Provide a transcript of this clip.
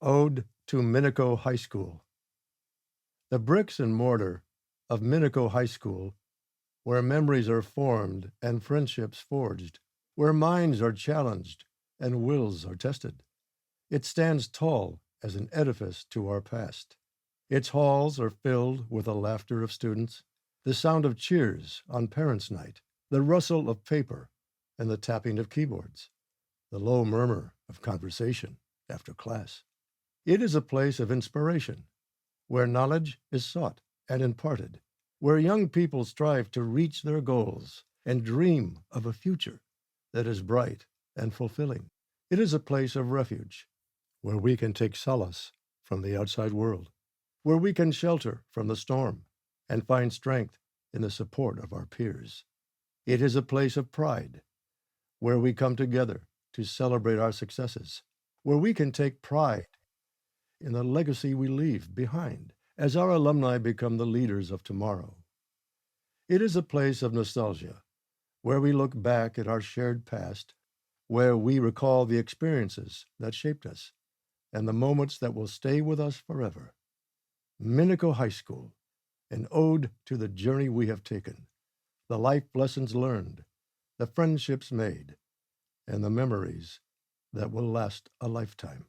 Ode to Minico High School. The bricks and mortar of Minico High School, where memories are formed and friendships forged, where minds are challenged and wills are tested. It stands tall as an edifice to our past. Its halls are filled with the laughter of students, the sound of cheers on Parents' Night, the rustle of paper and the tapping of keyboards, the low murmur of conversation after class. It is a place of inspiration, where knowledge is sought and imparted, where young people strive to reach their goals and dream of a future that is bright and fulfilling. It is a place of refuge, where we can take solace from the outside world, where we can shelter from the storm and find strength in the support of our peers. It is a place of pride, where we come together to celebrate our successes, where we can take pride in the legacy we leave behind as our alumni become the leaders of tomorrow. It is a place of nostalgia, where we look back at our shared past, where we recall the experiences that shaped us and the moments that will stay with us forever. Minico High School, an ode to the journey we have taken, the life lessons learned, the friendships made, and the memories that will last a lifetime.